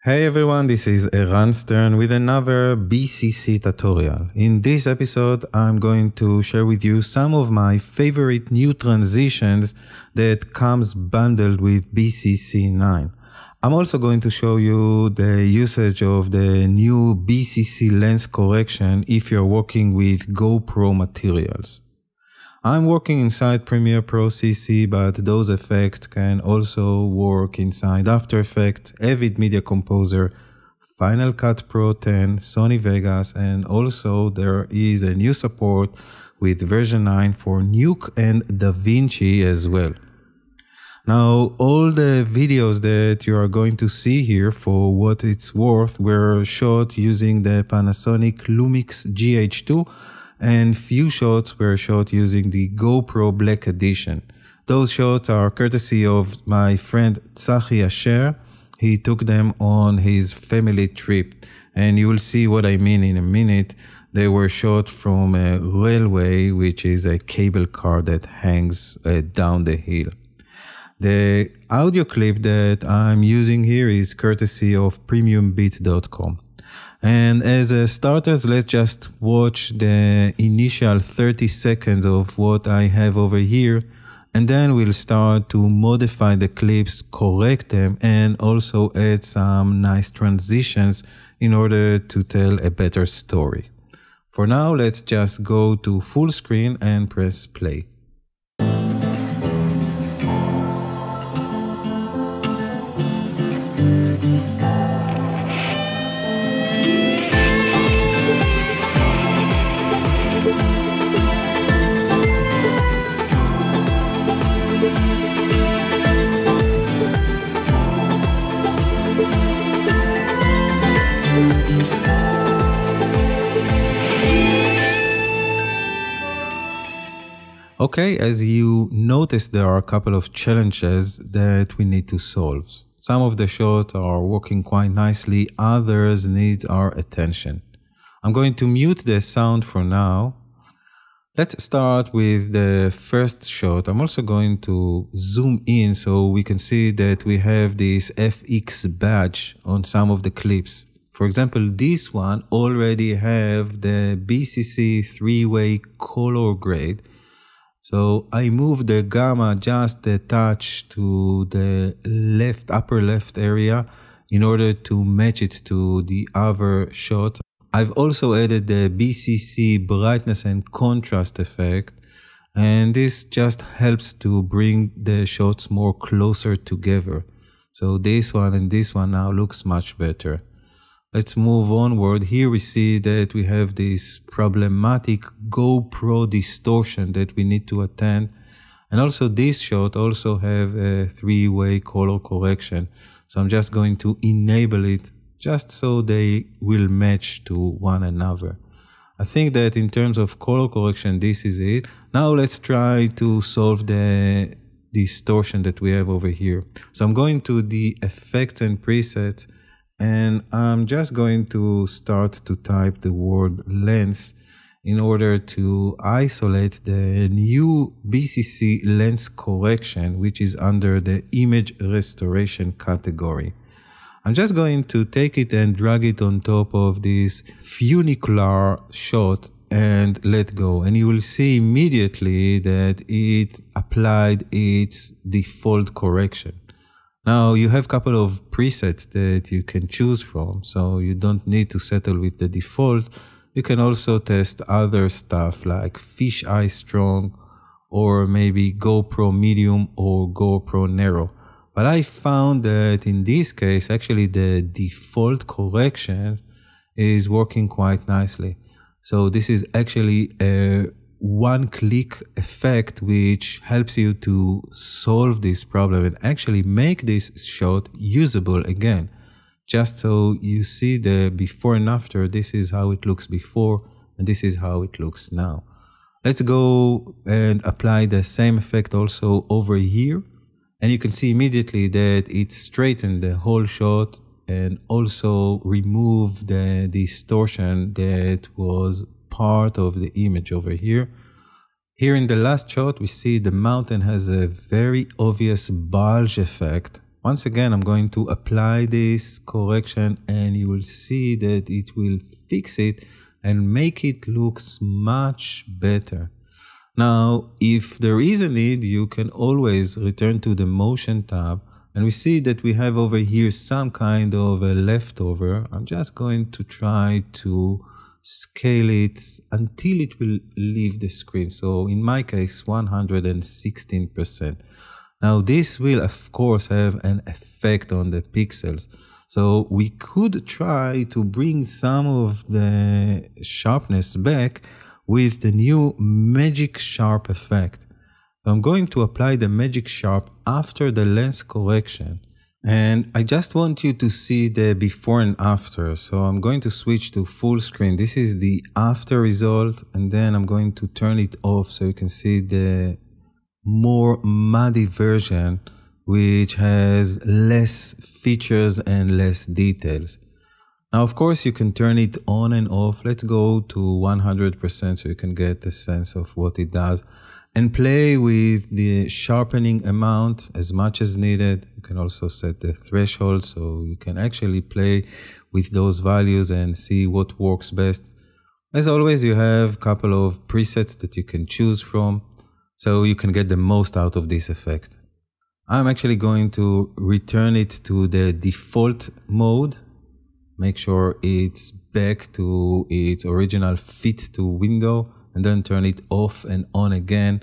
Hey everyone, this is Eran Stern with another BCC tutorial. In this episode, I'm going to share with you some of my favorite new transitions that comes bundled with BCC 9. I'm also going to show you the usage of the new BCC Lens Correction if you're working with GoPro materials. I'm working inside Premiere Pro CC, but those effects can also work inside After Effects, Avid Media Composer, Final Cut Pro 10, Sony Vegas, and also there is a new support with version 9 for Nuke and DaVinci as well. Now, all the videos that you are going to see here, for what it's worth, were shot using the Panasonic Lumix GH2, and few shots were shot using the GoPro Black Edition. Those shots are courtesy of my friend Tzachi. He took them on his family trip, and you will see what I mean in a minute. They were shot from a railway, which is a cable car that hangs down the hill. The audio clip that I'm using here is courtesy of premiumbit.com. And as a starters, let's just watch the initial 30 seconds of what I have over here, and then we'll start to modify the clips, correct them, and also add some nice transitions in order to tell a better story. For now, let's just go to full screen and press play. Okay, as you notice, there are a couple of challenges that we need to solve. Some of the shots are working quite nicely, others need our attention. I'm going to mute the sound for now. Let's start with the first shot. I'm also going to zoom in so we can see that we have this FX badge on some of the clips. For example, this one already have the BCC three-way color grade. So I move the gamma just a touch to the upper left area in order to match it to the other shot. I've also added the BCC brightness and contrast effect, and this just helps to bring the shots more closer together. So this one and this one now looks much better. Let's move onward. Here we see that we have this problematic GoPro distortion that we need to attend. And also this shot also have a three-way color correction. So I'm just going to enable it just so they will match to one another. I think that in terms of color correction, this is it. Now let's try to solve the distortion that we have over here. So I'm going to the effects and presets, and I'm just going to start to type the word lens in order to isolate the new BCC Lens Correction, which is under the image restoration category. I'm just going to take it and drag it on top of this funicular shot and let go. And you will see immediately that it applied its default correction. Now you have a couple of presets that you can choose from, so you don't need to settle with the default. You can also test other stuff like fisheye strong, or maybe GoPro medium or GoPro narrow. But I found that in this case, actually the default correction is working quite nicely. So this is actually a one-click effect which helps you to solve this problem and actually make this shot usable again. Just so you see the before and after, this is how it looks before and this is how it looks now. Let's go and apply the same effect also over here, and you can see immediately that it straightened the whole shot and also removed the distortion that was part of the image over here. Here in the last shot, we see the mountain has a very obvious bulge effect Once again, I'm going to apply this correction and you will see that it will fix it and make it look much better. Now, if there is a need, you can always return to the motion tab, and we see that we have over here some kind of a leftover. I'm just going to try to scale it until it will leave the screen. So in my case, 116%. Now this will of course have an effect on the pixels. So we could try to bring some of the sharpness back with the new Magic Sharp effect. So I'm going to apply the Magic Sharp after the lens correction. And I just want you to see the before and after. So I'm going to switch to full screen. This is the after result. And then I'm going to turn it off so you can see the more muddy version, which has less features and less details. Now, of course, you can turn it on and off. Let's go to 100% so you can get a sense of what it does. And play with the sharpening amount as much as needed. You can also set the threshold so you can actually play with those values and see what works best. As always, you have a couple of presets that you can choose from so you can get the most out of this effect. I'm actually going to return it to the default mode. Make sure it's back to its original fit to window, and then turn it off and on again.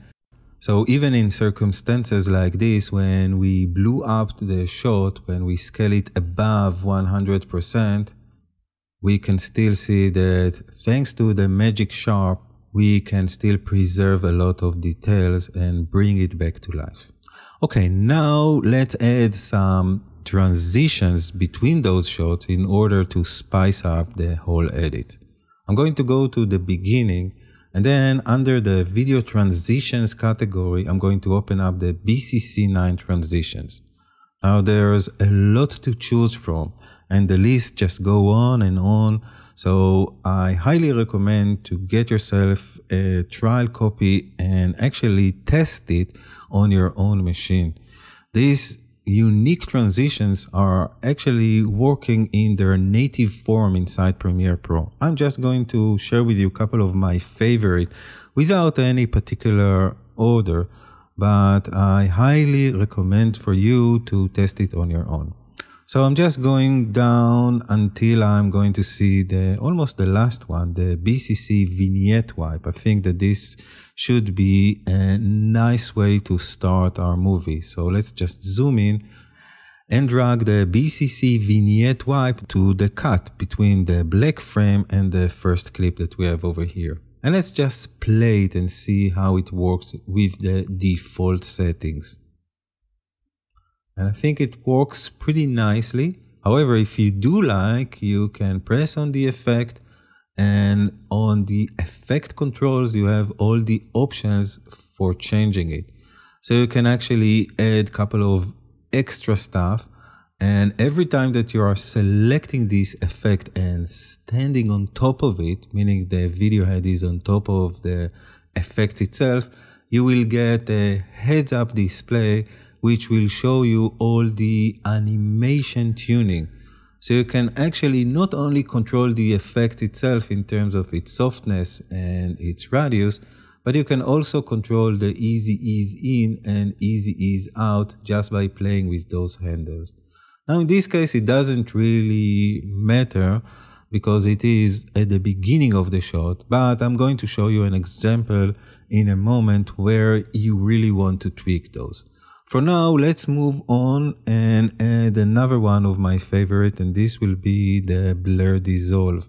So even in circumstances like this, when we blew up the shot, when we scale it above 100%, we can still see that thanks to the Magic Sharp, we can still preserve a lot of details and bring it back to life. Okay, now let's add some transitions between those shots in order to spice up the whole edit. I'm going to go to the beginning, and then under the video transitions category, I'm going to open up the BCC 9 transitions. Now there's a lot to choose from, and the list just go on and on. So I highly recommend to get yourself a trial copy and actually test it on your own machine. These unique transitions are actually working in their native form inside Premiere Pro. I'm just going to share with you a couple of my favorite without any particular order, but I highly recommend for you to test it on your own. So I'm just going down until I'm going to see almost the last one, the Bcc Vignette Wipe. I think that this should be a nice way to start our movie. So let's just zoom in and drag the Bcc Vignette Wipe to the cut between the black frame and the first clip that we have over here. And let's just play it and see how it works with the default settings. And I think it works pretty nicely. However, if you do like, you can press on the effect, and on the effect controls, you have all the options for changing it. So you can actually add a couple of extra stuff. And every time that you are selecting this effect and standing on top of it, meaning the video head is on top of the effect itself, you will get a heads up display which will show you all the animation tuning. So you can actually not only control the effect itself in terms of its softness and its radius, but you can also control the easy ease in and easy ease out just by playing with those handles. Now in this case it doesn't really matter because it is at the beginning of the shot, but I'm going to show you an example in a moment where you really want to tweak those. For now, let's move on and add another one of my favorite, and this will be the blur dissolve.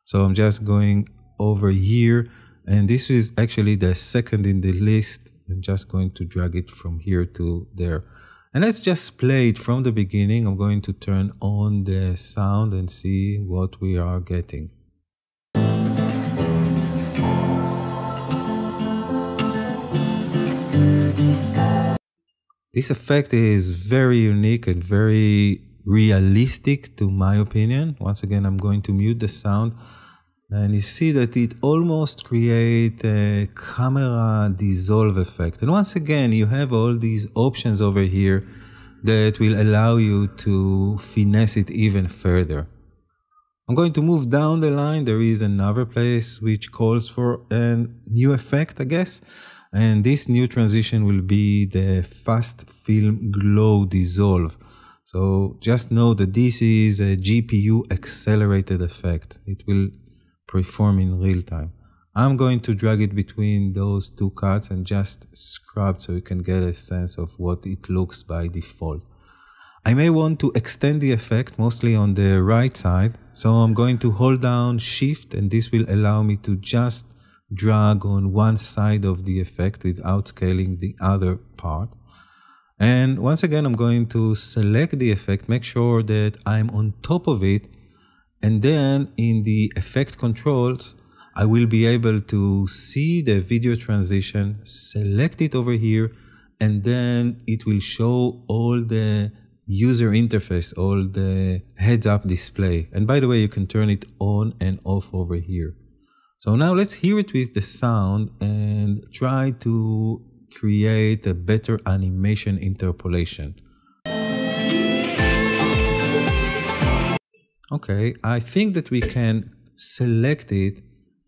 So I'm just going over here, and this is actually the second in the list. I'm just going to drag it from here to there. And let's just play it from the beginning. I'm going to turn on the sound and see what we are getting. This effect is very unique and very realistic to my opinion. Once again, I'm going to mute the sound, and you see that it almost creates a camera dissolve effect. And once again, you have all these options over here that will allow you to finesse it even further. I'm going to move down the line. There is another place which calls for a new effect, I guess. And this new transition will be the fast film glow dissolve. So just know that this is a GPU accelerated effect. It will perform in real time. I'm going to drag it between those two cuts and just scrub so you can get a sense of what it looks by default. I may want to extend the effect mostly on the right side. So I'm going to hold down Shift, and this will allow me to just drag on one side of the effect without scaling the other part. And once again, I'm going to select the effect, make sure that I'm on top of it. And then in the effect controls, I will be able to see the video transition, select it over here, and then it will show all the user interface, all the heads-up display. And by the way, you can turn it on and off over here. So now let's hear it with the sound and try to create a better animation interpolation. Okay, I think that we can select it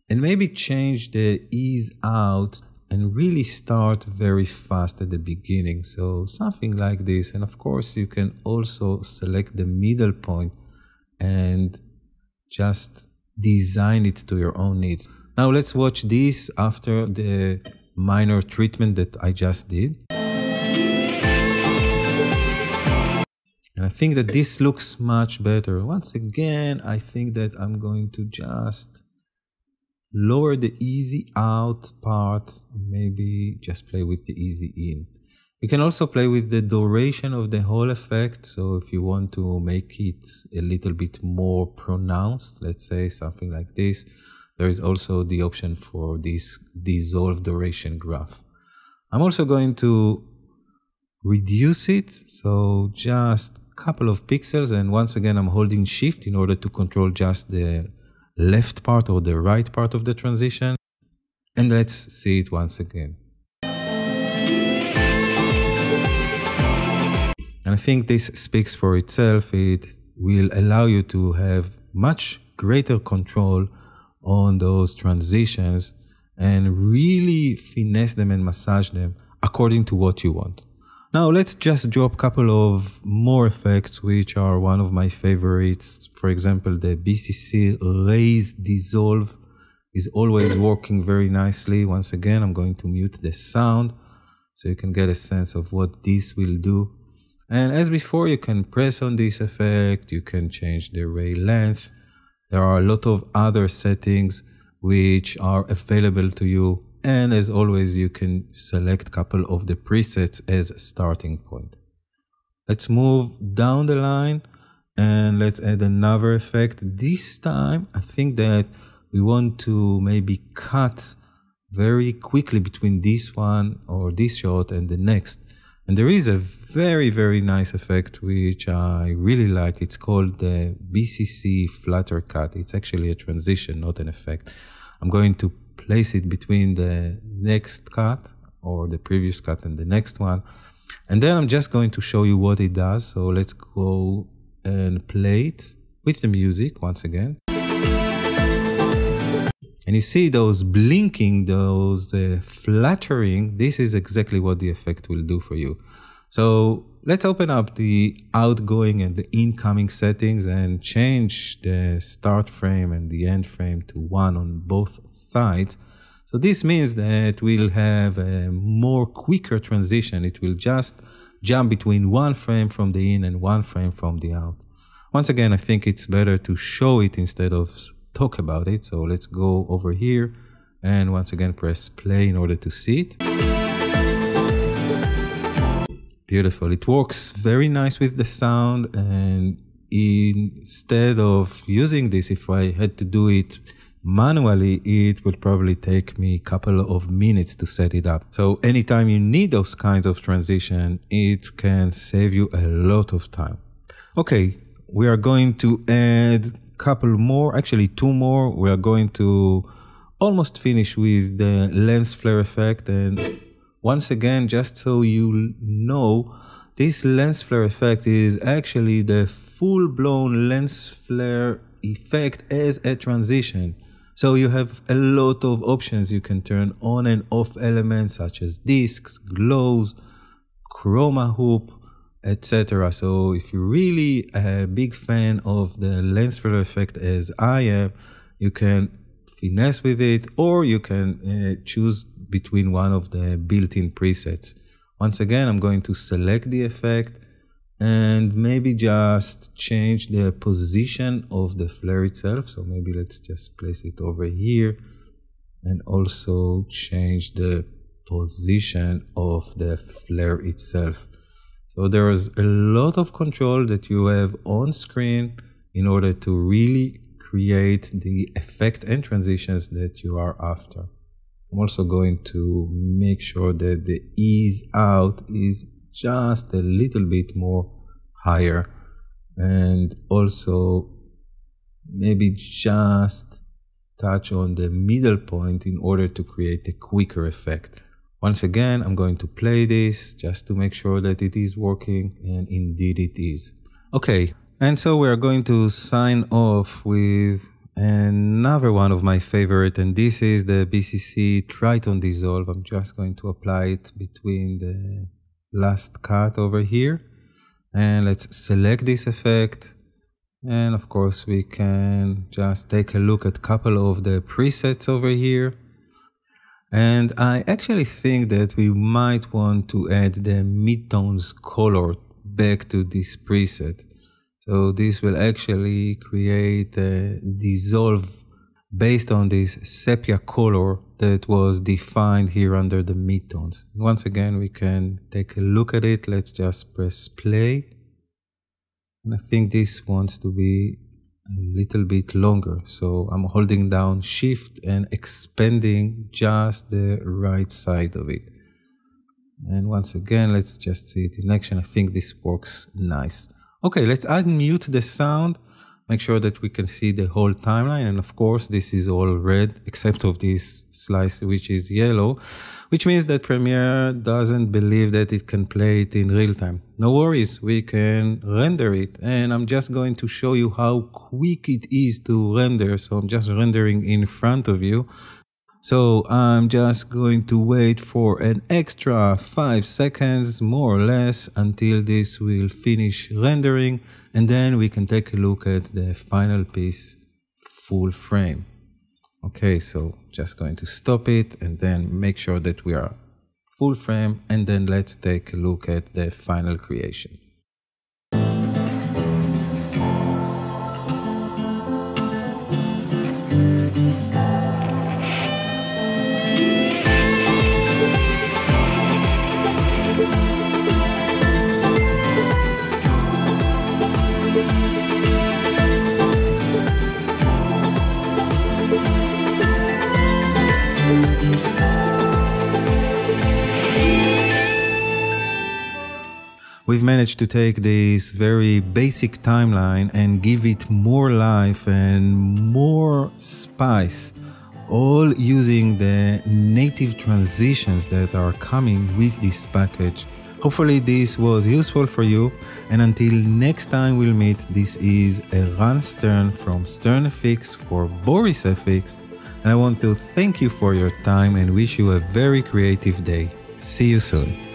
and maybe change the ease out and really start very fast at the beginning. So something like this. And of course, you can also select the middle point and just design it to your own needs. Now let's watch this after the minor treatment that I just did. And I think that this looks much better. Once again, I think that I'm going to just lower the easy out part, maybe just play with the easy in. You can also play with the duration of the whole effect. So if you want to make it a little bit more pronounced, let's say something like this, there is also the option for this dissolve duration graph. I'm also going to reduce it. So just a couple of pixels. And once again, I'm holding Shift in order to control just the left part or the right part of the transition. And let's see it once again. And I think this speaks for itself. It will allow you to have much greater control on those transitions and really finesse them and massage them according to what you want. Now let's just drop a couple of more effects which are one of my favorites. For example, the BCC Raise Dissolve is always working very nicely. Once again, I'm going to mute the sound so you can get a sense of what this will do. And as before, you can press on this effect, you can change the ray length. There are a lot of other settings which are available to you. And as always, you can select a couple of the presets as a starting point. Let's move down the line and let's add another effect. This time, I think that we want to maybe cut very quickly between this one or this shot and the next. And there is a very, very nice effect which I really like. It's called the Bcc Flatter Cut. It's actually a transition, not an effect. I'm going to place it between the next cut or the previous cut and the next one. And then I'm just going to show you what it does. So let's go and play it with the music once again. And you see those blinking, those fluttering, this is exactly what the effect will do for you. So let's open up the outgoing and the incoming settings and change the start frame and the end frame to 1 on both sides. So this means that we'll have a more quicker transition. It will just jump between one frame from the in and one frame from the out. Once again, I think it's better to show it instead of talk about it. So let's go over here and once again press play in order to see it. Beautiful. It works very nice with the sound, and instead of using this, if I had to do it manually, it would probably take me a couple of minutes to set it up. So anytime you need those kinds of transition, it can save you a lot of time. Okay, we are going to add couple more, actually 2 more. We are going to almost finish with the lens flare effect. And once again, just so you know, This lens flare effect is actually the full-blown lens flare effect as a transition. So you have a lot of options. You can turn on and off elements such as disks, glows, chroma hoop, etc. So if you're really a big fan of the lens flare effect as I am, you can finesse with it, or you can choose between one of the built-in presets. Once again, I'm going to select the effect and maybe just change the position of the flare itself. So maybe let's just place it over here and also change the position of the flare itself. So there is a lot of control that you have on screen in order to really create the effect and transitions that you are after. I'm also going to make sure that the ease out is just a little bit more higher, and also maybe just touch on the middle point in order to create a quicker effect. Once again, I'm going to play this just to make sure that it is working, and indeed it is. Okay, and so we're going to sign off with another one of my favorite, and this is the BCC Tritone Dissolve. I'm just going to apply it between the last cut over here, and let's select this effect. And of course we can just take a look at a couple of the presets over here. And I actually think that we might want to add the midtones color back to this preset. So this will actually create a dissolve based on this sepia color that was defined here under the midtones. Once again, we can take a look at it. Let's just press play. And I think this wants to be a little bit longer. So I'm holding down Shift and expanding just the right side of it. And once again, let's just see it in action. I think this works nice. Okay, let's unmute the sound, make sure that we can see the whole timeline. And of course, this is all red, except of this slice, which is yellow, which means that Premiere doesn't believe that it can play it in real time. No worries, we can render it. And I'm just going to show you how quick it is to render. So I'm just rendering in front of you. So I'm just going to wait for an extra 5 seconds, more or less, until this will finish rendering, and then we can take a look at the final piece full frame. Okay, so just going to stop it and then make sure that we are full frame, and then let's take a look at the final creation. We've managed to take this very basic timeline and give it more life and more spice, all using the native transitions that are coming with this package. Hopefully this was useful for you, and until next time we'll meet, this is Eran Stern from Stern FX for Boris FX, and I want to thank you for your time and wish you a very creative day. See you soon.